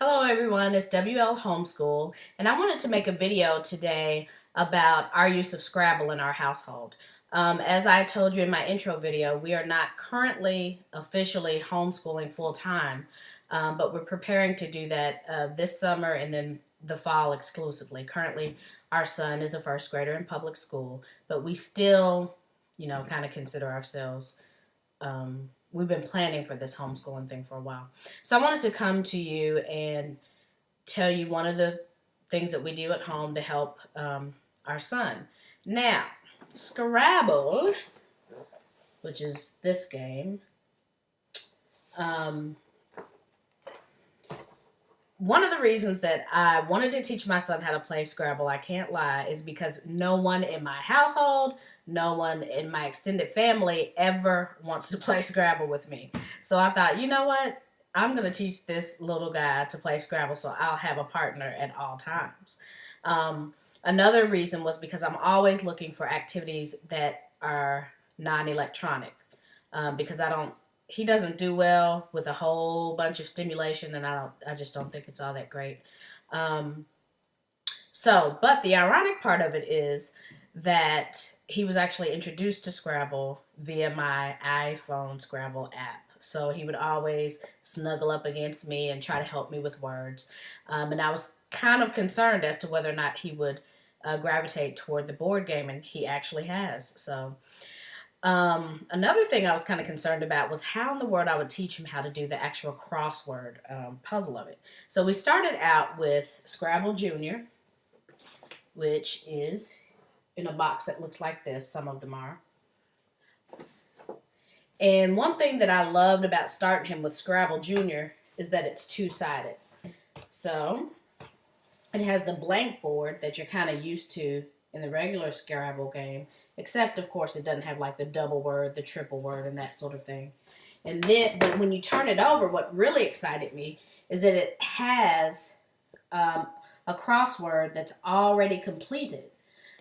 Hello everyone, it's WL Homeschool, and I wanted to make a video today about our use of Scrabble in our household. As I told you in my intro video, we are not currently officially homeschooling full-time, but we're preparing to do that this summer and then the fall exclusively. Currently, our son is a first grader in public school, but we still, kind of consider ourselves we've been planning for this homeschooling thing for a while. So I wanted to come to you and tell you one of the things that we do at home to help our son. Now, Scrabble, which is this game, um, one of the reasons that I wanted to teach my son how to play Scrabble, I can't lie, is because no one in my household, no one in my extended family ever wants to play Scrabble with me. So I thought, you know what? I'm going to teach this little guy to play Scrabble so I'll have a partner at all times. Another reason was because I'm always looking for activities that are non-electronic because he doesn't do well with a whole bunch of stimulation, and I just don't think it's all that great. Um, but the ironic part of it is that he was actually introduced to Scrabble via my iPhone Scrabble app. So he would always snuggle up against me and try to help me with words. And I was kind of concerned as to whether or not he would gravitate toward the board game, and he actually has. So another thing I was kind of concerned about was how in the world I would teach him how to do the actual crossword puzzle of it. So we started out with Scrabble Junior, which is in a box that looks like this. Some of them are. And one thing that I loved about starting him with Scrabble Junior is that it's two-sided. So it has the blank board that you're kind of used to in the regular Scrabble game, except of course it doesn't have like the double word, the triple word, and that sort of thing. And then, but when you turn it over, what really excited me is that it has a crossword that's already completed.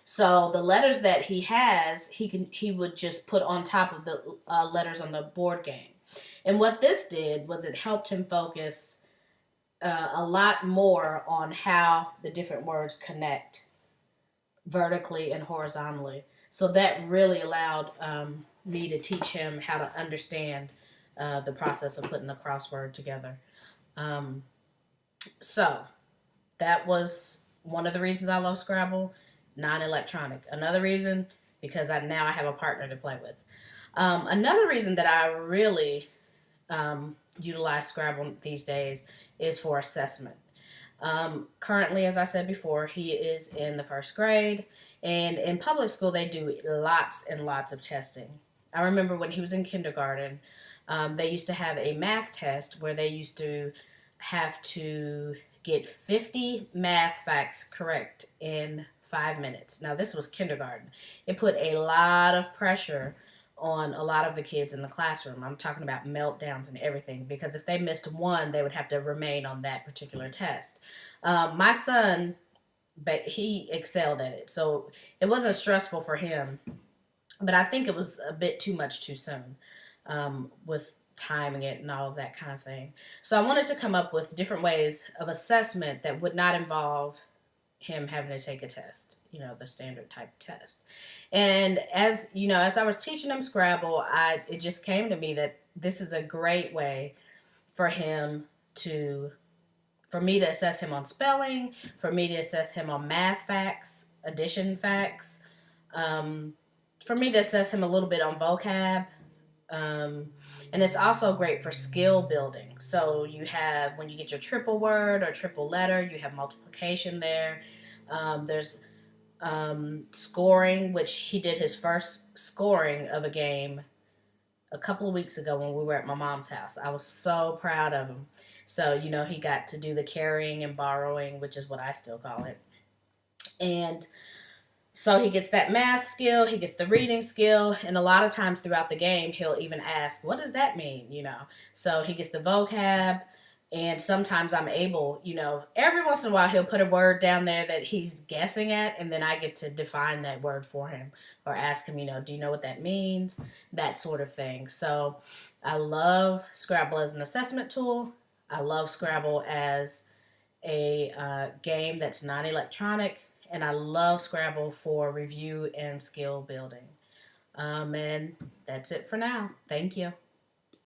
So the letters that he has, he would just put on top of the letters on the board game. And what this did was it helped him focus a lot more on how the different words connect vertically and horizontally. So that really allowed me to teach him how to understand the process of putting the crossword together. Um, so that was one of the reasons I love Scrabble, non-electronic. Another reason, because now I have a partner to play with. Another reason that I really utilize Scrabble these days is for assessment. Currently, as I said before, he is in the first grade, and in public school they do lots and lots of testing. I remember when he was in kindergarten, they used to have a math test where they used to have to get 50 math facts correct in 5 minutes. Now, this was kindergarten. It put a lot of pressure on a lot of the kids in the classroom. I'm talking about meltdowns and everything, because if they missed one, they would have to remain on that particular test. My son, but he excelled at it, so it wasn't stressful for him, but I think it was a bit too much too soon with timing it and all of that kind of thing. So I wanted to come up with different ways of assessment that would not involve him having to take a test, the standard type test. And as as I was teaching him Scrabble, it just came to me that this is a great way for for me to assess him on spelling, for me to assess him on math facts, addition facts, for me to assess him a little bit on vocab. And it's also great for skill building. So you have, when you get your triple word or triple letter, you have multiplication there. There's scoring, which he did his first scoring of a game a couple of weeks ago when we were at my mom's house. I was so proud of him. So, he got to do the carrying and borrowing, which is what I still call it. And so he gets that math skill, he gets the reading skill, and a lot of times throughout the game, he'll even ask, what does that mean, So he gets the vocab, and sometimes I'm able, every once in a while he'll put a word down there that he's guessing at, and then I get to define that word for him or ask him, do you know what that means? That sort of thing. So I love Scrabble as an assessment tool. I love Scrabble as a game that's not electronic, and I love Scrabble for review and skill building. And that's it for now. Thank you.